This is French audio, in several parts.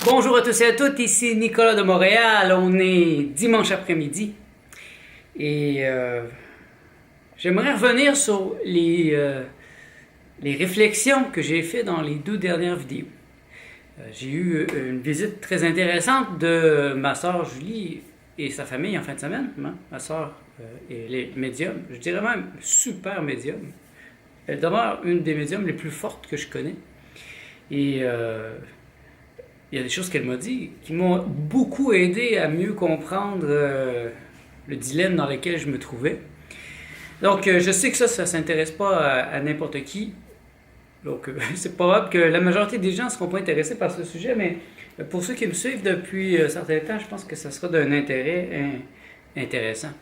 Bonjour à tous et à toutes, ici Nicolas de Montréal. On est dimanche après-midi et j'aimerais revenir sur les réflexions que j'ai faites dans les 2 dernières vidéos. J'ai eu une visite très intéressante de ma soeur Julie et sa famille en fin de semaine. Ma soeur elle est médium, je dirais même super médium. Elle demeure une des médiums les plus fortes que je connais. Et il y a des choses qu'elle m'a dit qui m'ont beaucoup aidé à mieux comprendre le dilemme dans lequel je me trouvais. Donc, je sais que ça s'intéresse pas à n'importe qui. Donc, c'est probable que la majorité des gens ne seront pas intéressés par ce sujet, mais pour ceux qui me suivent depuis un certain temps, je pense que ça sera d'un intérêt intéressant.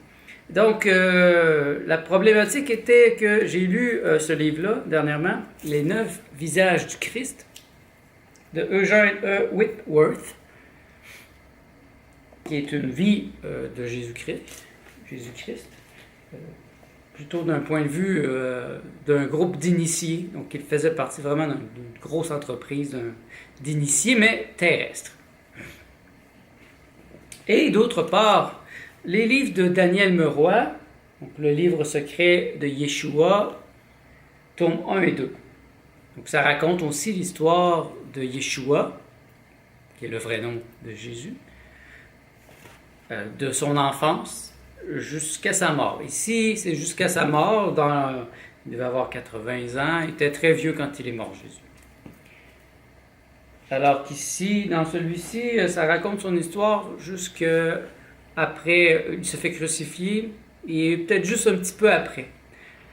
Donc, la problématique était que j'ai lu ce livre-là dernièrement, Les 9 visages du Christ, de Eugene E. Whitworth, qui est une vie de Jésus-Christ, plutôt d'un point de vue d'un groupe d'initiés. Donc, il faisait partie vraiment d'une grosse entreprise d'initiés, mais terrestres. Et d'autre part, les livres de Daniel Meroy, donc le livre secret de Yeshua, tomes 1 et 2. Donc, ça raconte aussi l'histoire de Yeshua, qui est le vrai nom de Jésus, de son enfance jusqu'à sa mort. Ici, c'est jusqu'à sa mort, il devait avoir 80 ans, il était très vieux quand il est mort, Jésus. Alors qu'ici, dans celui-ci, ça raconte son histoire jusqu'après, il se fait crucifier, et peut-être juste un petit peu après.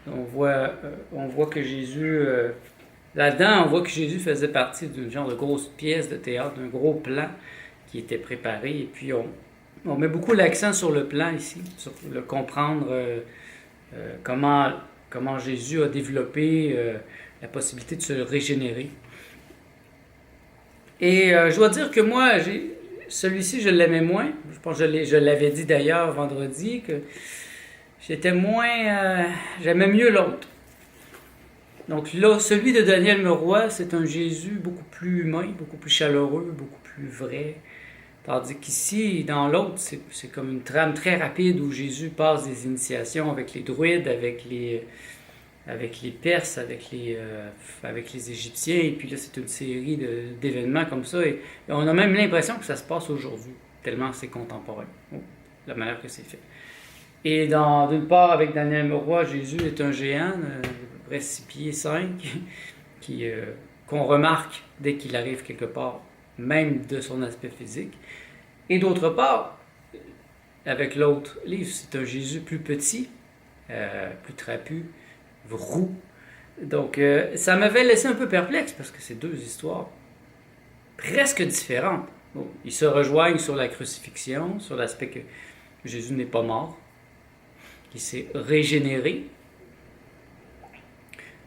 On voit que Jésus... Là-dedans, on voit que Jésus faisait partie d'une genre de grosse pièce de théâtre, d'un gros plan qui était préparé. Et puis, on met beaucoup l'accent sur le plan ici, sur le comprendre comment Jésus a développé la possibilité de se régénérer. Et je dois dire que moi, celui-ci, je l'aimais moins. Je pense que je l'avais dit d'ailleurs vendredi, que j'aimais mieux l'autre. Donc là, celui de Daniel Meroy, c'est un Jésus beaucoup plus humain, beaucoup plus chaleureux, beaucoup plus vrai. Tandis qu'ici, dans l'autre, c'est comme une trame très rapide où Jésus passe des initiations avec les druides, avec les Perses, avec les Égyptiens. Et puis là, c'est une série d'événements comme ça. Et on a même l'impression que ça se passe aujourd'hui, tellement c'est contemporain, la manière que c'est fait. Et d'une part, avec Daniel Meroy, Jésus est un géant, à peu près 6 pieds 5, qu'on remarque dès qu'il arrive quelque part, même de son aspect physique. Et d'autre part, avec l'autre livre, c'est un Jésus plus petit, plus trapu, roux. Donc, ça m'avait laissé un peu perplexe, parce que c'est deux histoires presque différentes. Bon, ils se rejoignent sur la crucifixion, sur l'aspect que Jésus n'est pas mort, qui s'est régénéré.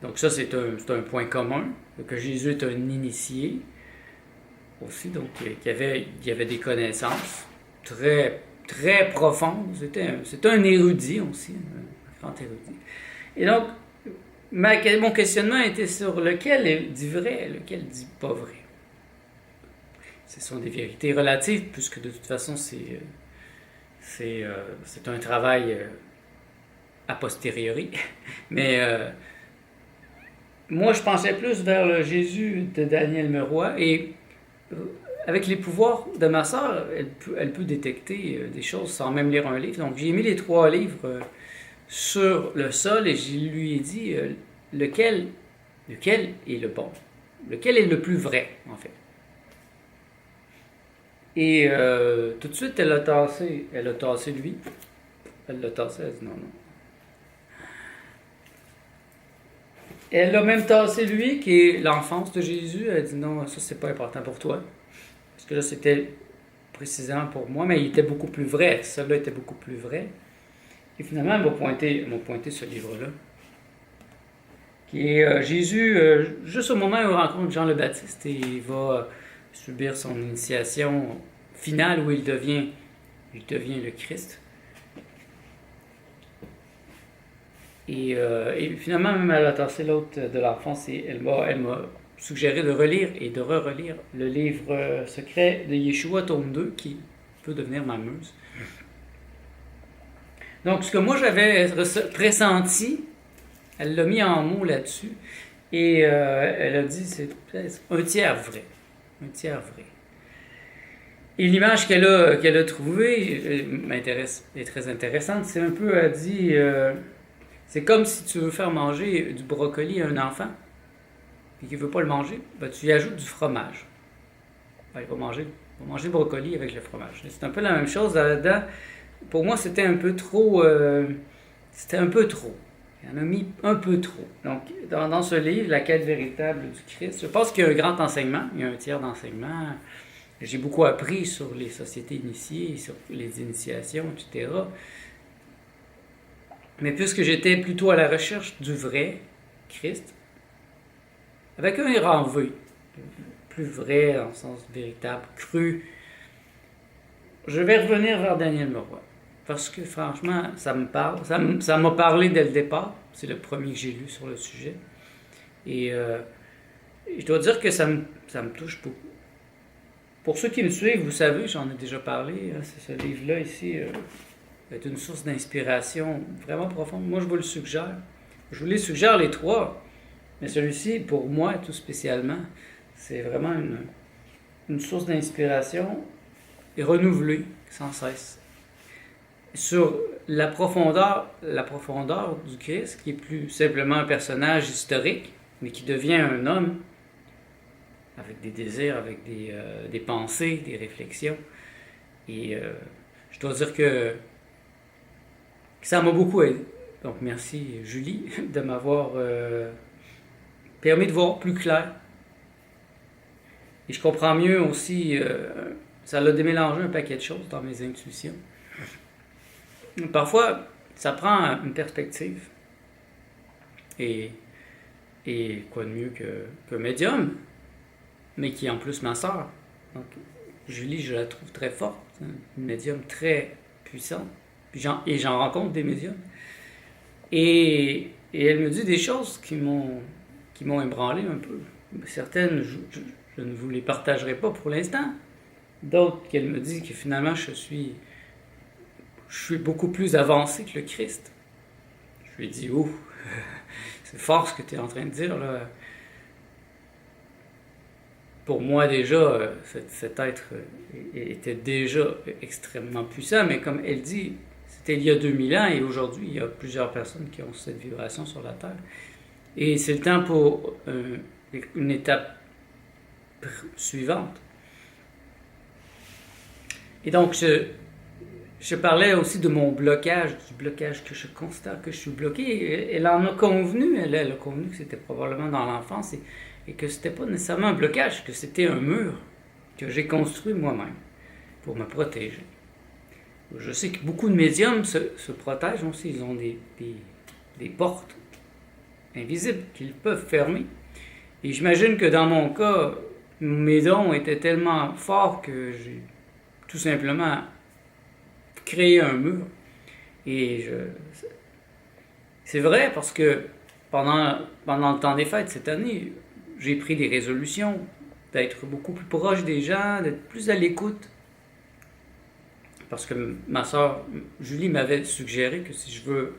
Donc ça, c'est un point commun, que Jésus est un initié aussi, donc il y avait des connaissances très, très profondes. C'était un érudit aussi, un grand érudit. Et donc, mon questionnement était sur lequel dit vrai, lequel dit pas vrai. Ce sont des vérités relatives, puisque de toute façon, c'est un travail a posteriori. Mais moi, je pensais plus vers le Jésus de Daniel Meroy. Et avec les pouvoirs de ma sœur, elle peut détecter des choses sans même lire un livre. Donc, j'ai mis les 3 livres sur le sol et je lui ai dit lequel est le bon. Lequel est le plus vrai, en fait. Et tout de suite, elle a tassé lui. Elle l'a tassé, elle a dit non. Elle a même tassé lui, qui est l'enfance de Jésus. Elle a dit non, ça c'est pas important pour toi. Parce que là, c'était précisément pour moi, mais il était beaucoup plus vrai. Celui-là était beaucoup plus vrai. Et finalement, elle m'a pointé ce livre-là. Qui est Jésus, juste au moment où il rencontre Jean le Baptiste, et il va subir son initiation finale où il devient le Christ. Et finalement, même elle a tassé l'autre de l'enfance et elle m'a suggérer de relire et de re-relire le livre secret de Yeshua, tome 2, qui peut devenir ma muse. Donc, ce que moi j'avais pressenti, elle l'a mis en mots là-dessus, et elle a dit c'est un tiers vrai. Un tiers vrai. Et l'image qu'elle a trouvée est très intéressante. C'est un peu, elle dit, c'est comme si tu veux faire manger du brocoli à un enfant, et qu'il ne veut pas le manger, ben, tu y ajoutes du fromage. Ben, il va manger le brocoli avec le fromage. C'est un peu la même chose là-dedans. Pour moi, c'était un peu trop. C'était un peu trop. Il en a mis un peu trop. Donc, dans ce livre, La quête véritable du Christ, je pense qu'il y a un grand enseignement, il y a un tiers d'enseignement. J'ai beaucoup appris sur les sociétés initiées, sur les initiations, etc. Mais puisque j'étais plutôt à la recherche du vrai Christ, avec un grand V, plus vrai dans le sens véritable, cru, je vais revenir vers Daniel Leroy. Parce que franchement, ça me parle. Ça m'a parlé dès le départ. C'est le premier que j'ai lu sur le sujet. Et je dois dire que ça me touche beaucoup. Pour ceux qui me suivent, vous savez, j'en ai déjà parlé. Hein, ce livre-là ici est une source d'inspiration vraiment profonde. Moi, je vous le suggère. Je vous les suggère les trois. Mais celui-ci, pour moi, tout spécialement, c'est vraiment une source d'inspiration et renouvelée sans cesse. Sur la profondeur du Christ, qui est plus simplement un personnage historique, mais qui devient un homme avec des désirs, avec des pensées, des réflexions. Et je dois dire que ça m'a beaucoup aidé. Donc merci Julie de m'avoir permis de voir plus clair. Et je comprends mieux aussi, ça l'a démélangé un paquet de choses dans mes intuitions. Parfois, ça prend une perspective. Et quoi de mieux que médium, mais qui est en plus ma sœur. Donc, Julie, je la trouve très forte, une médium très puissante. Et j'en rencontre des médiums. Et elle me dit des choses qui m'ont ébranlé un peu. Certaines, je ne vous les partagerai pas pour l'instant. D'autres qu'elle me dit que finalement je suis beaucoup plus avancé que le Christ. Je lui ai dit, oh, c'est fort ce que tu es en train de dire là. Pour moi déjà, cet être était déjà extrêmement puissant, mais comme elle dit, c'était il y a 2000 ans et aujourd'hui, il y a plusieurs personnes qui ont cette vibration sur la Terre. Et c'est le temps pour une étape suivante. Et donc, je parlais aussi de mon blocage, du blocage que je constate que je suis bloqué. Elle en a convenu, elle a convenu que c'était probablement dans l'enfance et que c'était pas nécessairement un blocage, que c'était un mur que j'ai construit moi-même pour me protéger. Je sais que beaucoup de médiums se protègent aussi, ils ont des portes invisibles qu'ils peuvent fermer. Et j'imagine que dans mon cas, mes dons étaient tellement forts que j'ai tout simplement créé un mur. Et c'est vrai parce que pendant le temps des fêtes cette année, j'ai pris des résolutions d'être beaucoup plus proche des gens, d'être plus à l'écoute. Parce que ma soeur Julie m'avait suggéré que si je veux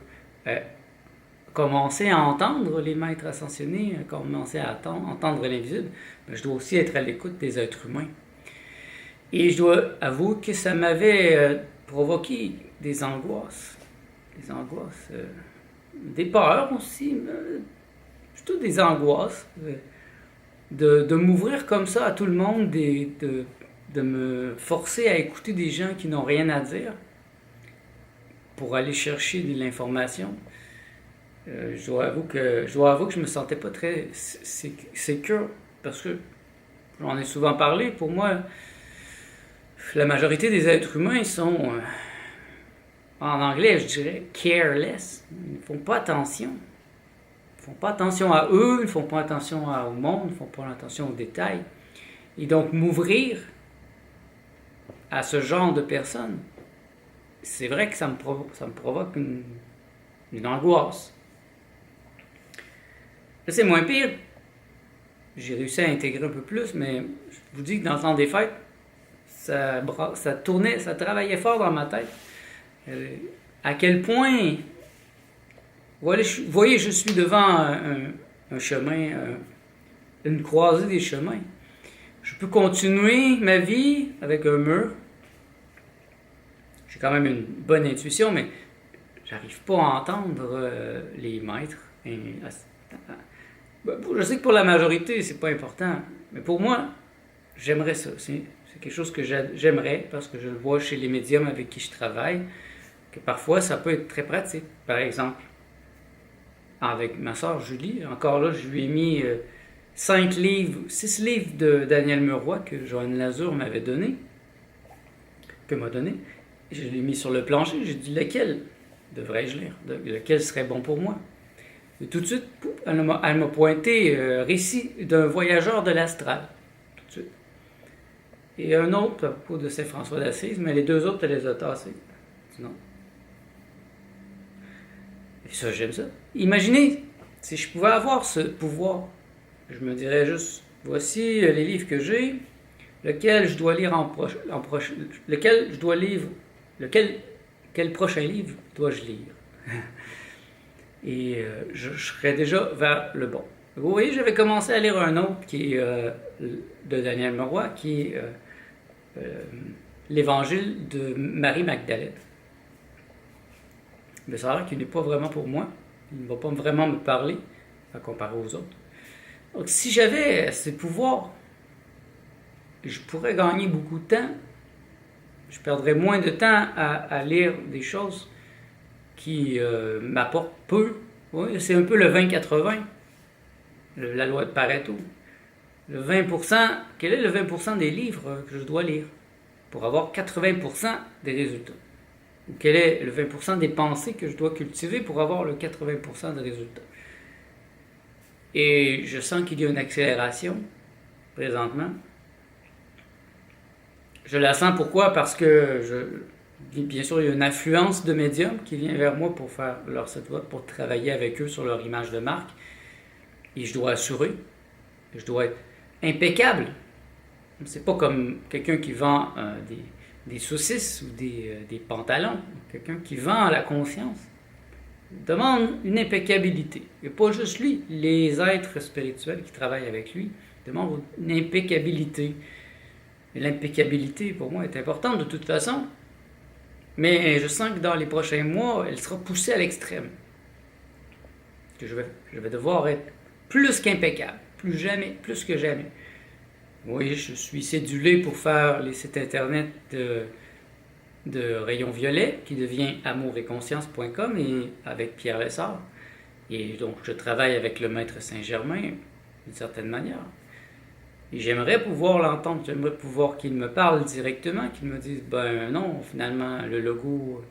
commencer à entendre les maîtres ascensionnés, commencer à entendre l'invisible, ben je dois aussi être à l'écoute des êtres humains. Et je dois avouer que ça m'avait provoqué des angoisses. Des peurs aussi, plutôt des angoisses. De m'ouvrir comme ça à tout le monde, de me forcer à écouter des gens qui n'ont rien à dire pour aller chercher de l'information. Je dois avouer que je me sentais pas très secure parce que j'en ai souvent parlé. Pour moi, la majorité des êtres humains sont, en anglais, je dirais, careless. Ils ne font pas attention. Ils ne font pas attention à eux, ils ne font pas attention au monde, ils ne font pas attention aux détails. Et donc, m'ouvrir à ce genre de personnes, c'est vrai que ça me provoque une angoisse. Là, c'est moins pire j'ai réussi à intégrer un peu plus, mais je vous dis que dans le temps des fêtes, ça tournait, ça travaillait fort dans ma tête. À quel point, voyez, je suis devant un chemin, une croisée des chemins. Je peux continuer ma vie avec un mur. J'ai quand même une bonne intuition, mais j'arrive pas à entendre les maîtres. Je sais que pour la majorité, c'est pas important, mais pour moi, j'aimerais ça. C'est quelque chose que j'aimerais parce que je le vois chez les médiums avec qui je travaille, que parfois ça peut être très pratique. Par exemple, avec ma soeur Julie, encore là, je lui ai mis 6 livres de Daniel Muroy que Joanne Lazur m'a donné. Je l'ai mis sur le plancher, j'ai dit lequel devrais-je lire, lequel serait bon pour moi. Et tout de suite, elle m'a pointé récit d'un voyageur de l'astral. Tout de suite. Et un autre à propos de Saint François d'Assise, mais les deux autres, elle les a tassés. Non. Et ça, j'aime ça. Imaginez, si je pouvais avoir ce pouvoir, je me dirais juste, voici les livres que j'ai, lequel je dois lire quel prochain livre dois-je lire? Et je serais déjà vers le bon. Vous voyez, j'avais commencé à lire un autre qui est de Daniel Muroy, qui est l'Évangile de Marie-Magdalène. Mais ça a l'air qu'il n'est pas vraiment pour moi. Il ne va pas vraiment me parler, à comparer aux autres. Donc, si j'avais ces pouvoirs, je pourrais gagner beaucoup de temps. Je perdrais moins de temps à lire des choses qui m'apportent peu. Oui, c'est un peu le 20-80, la loi de Pareto. Le 20%, quel est le 20% des livres que je dois lire pour avoir 80% des résultats? Ou quel est le 20% des pensées que je dois cultiver pour avoir le 80% des résultats? Et je sens qu'il y a une accélération présentement. Je la sens pourquoi? Parce que bien sûr, il y a une affluence de médiums qui vient vers moi pour faire leur setup, pour travailler avec eux sur leur image de marque. Et je dois assurer, je dois être impeccable. C'est pas comme quelqu'un qui vend des saucisses ou des pantalons. Quelqu'un qui vend la conscience demande une impeccabilité. Et pas juste lui, les êtres spirituels qui travaillent avec lui demandent une impeccabilité. Et l'impeccabilité, pour moi, est importante de toute façon. Mais je sens que dans les prochains mois, elle sera poussée à l'extrême. Que je vais devoir être plus qu'impeccable. Plus que jamais. Oui, je suis cédulé pour faire les sites internet de Rayon Violet, qui devient amouretconscience.com, et avec Pierre Lessard. Et donc, je travaille avec le maître Saint-Germain, d'une certaine manière. Et j'aimerais pouvoir l'entendre, j'aimerais pouvoir qu'il me parle directement, qu'il me dise, ben non, finalement, le logo,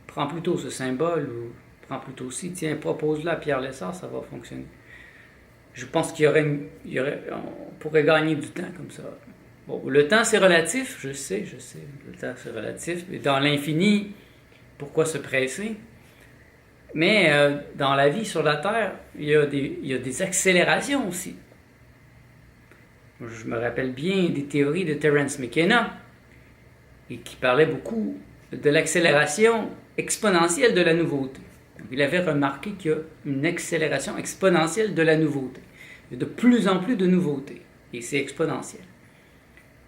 prends plutôt ce symbole, ou prends plutôt ci, tiens, propose-le à Pierre Lessard, ça va fonctionner. Je pense on pourrait gagner du temps comme ça. Bon, le temps c'est relatif, je sais, le temps c'est relatif, mais dans l'infini, pourquoi se presser? Mais dans la vie sur la Terre, il y a des accélérations aussi. Je me rappelle bien des théories de Terence McKenna, et qui parlait beaucoup de l'accélération exponentielle de la nouveauté. Donc, il avait remarqué qu'il y a une accélération exponentielle de la nouveauté. Il y a de plus en plus de nouveautés, et c'est exponentiel.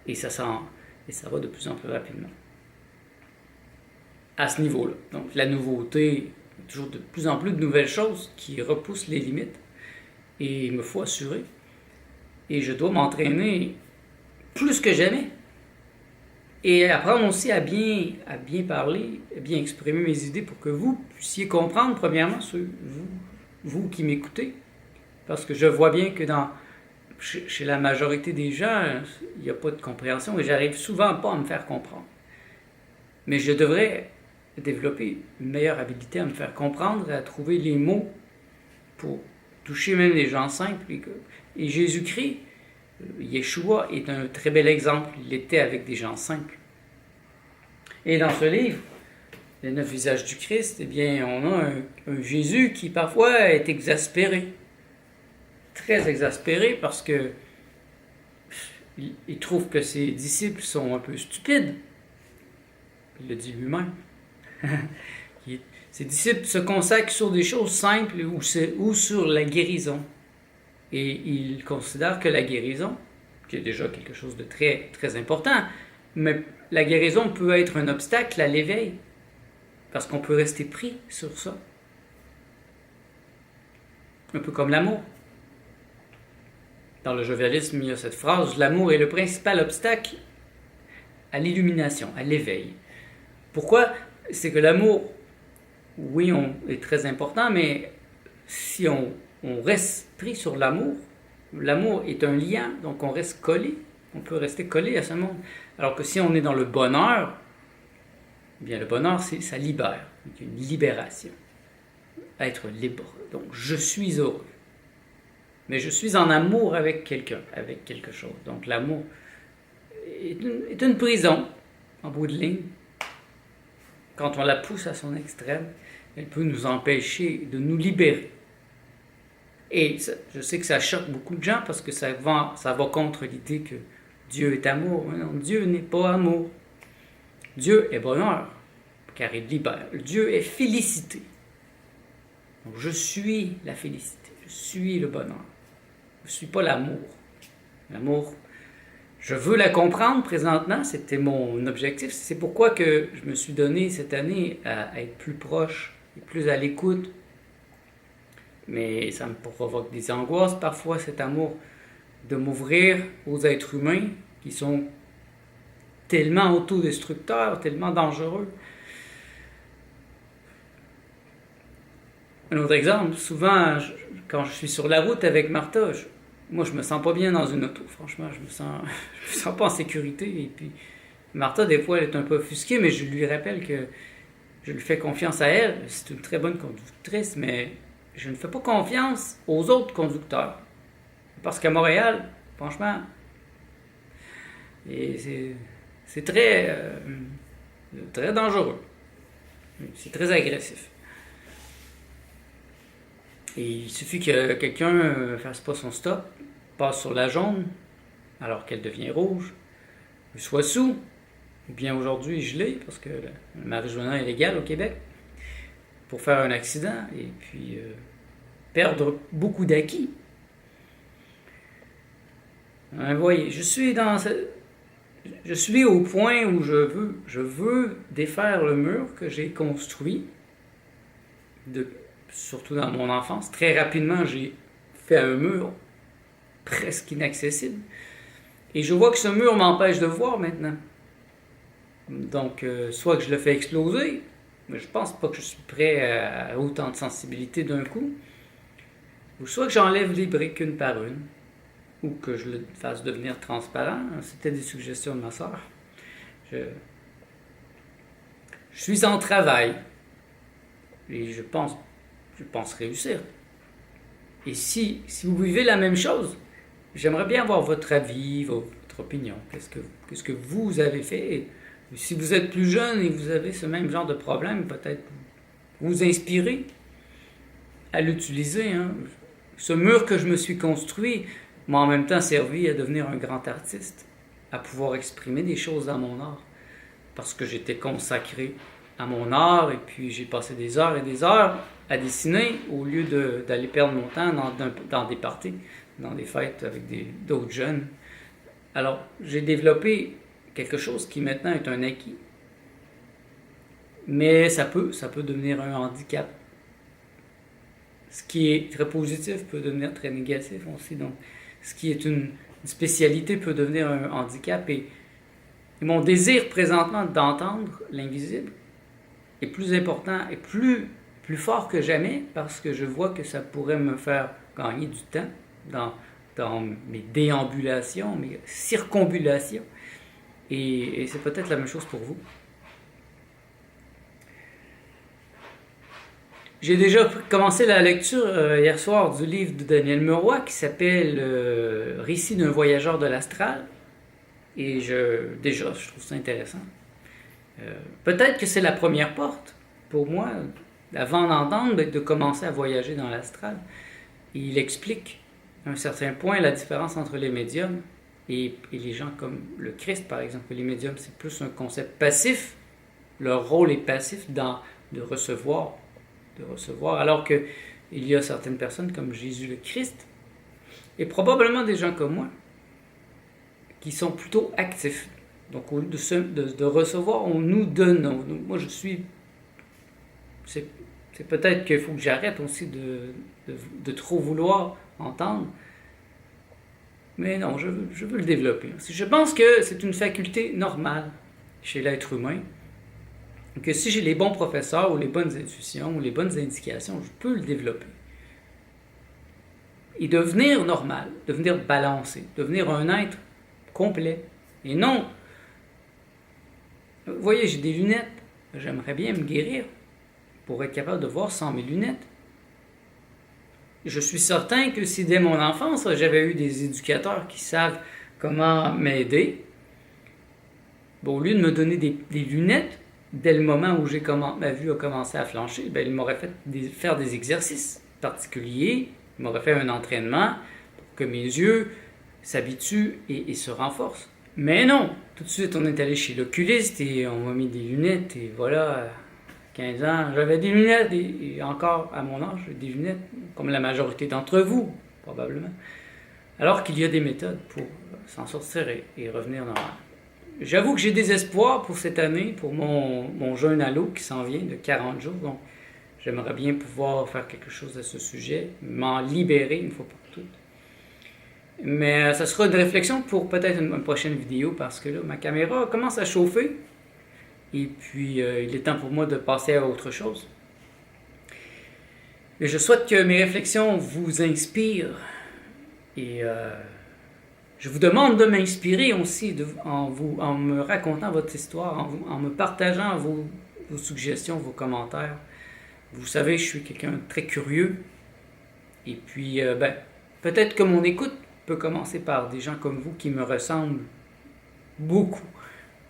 Et ça va de plus en plus rapidement. À ce niveau-là. Donc la nouveauté, toujours de plus en plus de nouvelles choses qui repoussent les limites. Et il me faut assurer. Et je dois m'entraîner plus que jamais. Et apprendre aussi à bien parler, à bien exprimer mes idées pour que vous puissiez comprendre, premièrement, vous qui m'écoutez. Parce que je vois bien que chez la majorité des gens, il n'y a pas de compréhension et j'arrive souvent pas à me faire comprendre. Mais je devrais développer une meilleure habilité à me faire comprendre et à trouver les mots pour toucher même les gens simples. Et Jésus-Christ, Yeshua, est un très bel exemple. Il était avec des gens simples. Et dans ce livre, Les 9 visages du Christ, eh bien, on a un Jésus qui parfois est exaspéré. très exaspéré parce que il trouve que ses disciples sont un peu stupides. Il le dit lui-même. Ses disciples se consacrent sur des choses simples ou sur la guérison. Et il considère que la guérison, qui est déjà quelque chose de très, très important, mais la guérison peut être un obstacle à l'éveil, parce qu'on peut rester pris sur ça. Un peu comme l'amour. Dans le jovialisme, il y a cette phrase: l'amour est le principal obstacle à l'illumination, à l'éveil. Pourquoi? C'est que l'amour, oui, est très important, mais si on reste pris sur l'amour, l'amour est un lien, donc on reste collé. On peut rester collé à ce monde. Alors que si on est dans le bonheur, eh bien le bonheur, ça libère. C'est une libération. Être libre. Donc je suis heureux. Mais je suis en amour avec quelqu'un, avec quelque chose. Donc l'amour est une prison, en bout de ligne. Quand on la pousse à son extrême, elle peut nous empêcher de nous libérer. Et je sais que ça choque beaucoup de gens parce que ça va contre l'idée que Dieu est amour. Non, Dieu n'est pas amour. Dieu est bonheur, car il libère. Dieu est félicité. Donc je suis la félicité, je suis le bonheur. Je ne suis pas l'amour. L'amour, je veux la comprendre présentement, c'était mon objectif. C'est pourquoi que je me suis donné cette année à être plus proche et plus à l'écoute. Mais ça me provoque des angoisses parfois, cet amour, de m'ouvrir aux êtres humains qui sont tellement autodestructeurs, tellement dangereux. Un autre exemple, souvent, quand je suis sur la route avec Martha, moi je me sens pas bien dans une auto, franchement, je me sens pas en sécurité. Et puis Martha, des fois, elle est un peu offusquée, mais je lui rappelle que je lui fais confiance à elle. C'est une très bonne conductrice, mais je ne fais pas confiance aux autres conducteurs. Parce qu'à Montréal, franchement, c'est très, très dangereux. C'est très agressif. Et il suffit que quelqu'un ne fasse pas son stop, passe sur la jaune, alors qu'elle devient rouge, soit sous, ou bien aujourd'hui gelé, parce que le marijuana est légal au Québec, pour faire un accident, et puis perdre beaucoup d'acquis. Vous voyez, je suis au point où je veux défaire le mur que j'ai construit, surtout dans mon enfance. Très rapidement, j'ai fait un mur presque inaccessible. Et je vois que ce mur m'empêche de voir maintenant. Donc, soit que je le fais exploser, mais je pense pas que je suis prêt à autant de sensibilité d'un coup, ou soit que j'enlève les briques une par une, ou que je le fasse devenir transparent. C'était des suggestions de ma sœur. Je suis en travail, et je pense réussir. Et si vous vivez la même chose, j'aimerais bien avoir votre avis, votre opinion. Qu'est-ce que vous avez fait? Et si vous êtes plus jeune et vous avez ce même genre de problème, peut-être vous inspirer à l'utiliser. Hein. Ce mur que je me suis construit m'a en même temps servi à devenir un grand artiste, à pouvoir exprimer des choses dans mon art, parce que j'étais consacré à mon art, et puis j'ai passé des heures et des heures à dessiner au lieu d'aller perdre mon temps dans des parties, dans des fêtes avec d'autres jeunes. Alors, j'ai développé quelque chose qui maintenant est un acquis, mais ça peut devenir un handicap. Ce qui est très positif peut devenir très négatif aussi. Donc, ce qui est une spécialité peut devenir un handicap. Et mon désir présentement d'entendre l'invisible est plus important et plus fort que jamais, parce que je vois que ça pourrait me faire gagner du temps dans mes déambulations, mes circambulations. Et c'est peut-être la même chose pour vous. J'ai déjà commencé la lecture hier soir du livre de Daniel Meroy qui s'appelle Récit d'un voyageur de l'astral. Et je trouve ça intéressant. Peut-être que c'est la première porte pour moi, avant d'entendre, de commencer à voyager dans l'astral. Il explique à un certain point, la différence entre les médiums et les gens comme le Christ, par exemple. Les médiums, c'est plus un concept passif. Leur rôle est passif de recevoir, alors que il y a certaines personnes comme Jésus le Christ, et probablement des gens comme moi, qui sont plutôt actifs. Donc, au lieu de recevoir, on nous donne. Moi, je suis... C'est peut-être qu'il faut que j'arrête aussi de trop vouloir entendre. Mais non, je veux le développer. Je pense que c'est une faculté normale chez l'être humain, que si j'ai les bons professeurs ou les bonnes intuitions ou les bonnes indications, je peux le développer. Et devenir normal, devenir balancé, devenir un être complet. Et non, vous voyez, j'ai des lunettes, j'aimerais bien me guérir pour être capable de voir sans mes lunettes. Je suis certain que si dès mon enfance, j'avais eu des éducateurs qui savent comment m'aider, au lieu de me donner des lunettes, dès le moment où ma vue a commencé à flancher, ils m'auraient fait faire des exercices particuliers, ils m'auraient fait un entraînement pour que mes yeux s'habituent et se renforcent. Mais non, tout de suite on est allé chez l'oculiste et on m'a mis des lunettes et voilà, 15 ans, j'avais des lunettes et encore à mon âge, j'ai des lunettes, comme la majorité d'entre vous, probablement. Alors qu'il y a des méthodes pour s'en sortir et revenir normal. J'avoue que j'ai des espoirs pour cette année, pour mon jeûne à l'eau qui s'en vient de 40 jours. Donc, j'aimerais bien pouvoir faire quelque chose à ce sujet, m'en libérer une fois pour toutes. Mais ça sera une réflexion pour peut-être une prochaine vidéo parce que là, ma caméra commence à chauffer. Et puis, il est temps pour moi de passer à autre chose. Et je souhaite que mes réflexions vous inspirent. Et je vous demande de m'inspirer aussi en me racontant votre histoire, en me partageant vos suggestions, vos commentaires. Vous savez, je suis quelqu'un de très curieux. Et puis, peut-être que mon écoute peut commencer par des gens comme vous qui me ressemblent beaucoup,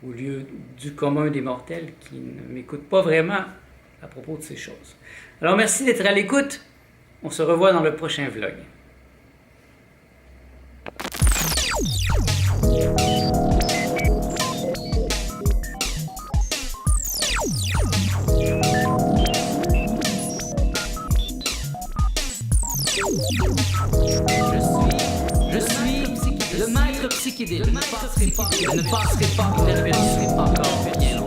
au lieu du commun des mortels qui ne m'écoutent pas vraiment à propos de ces choses. Alors, merci d'être à l'écoute. On se revoit dans le prochain vlog. Je suis le maître psychédélique. Je ne passerai pas, je ne passerai pas, je ne passerai pas encore bien.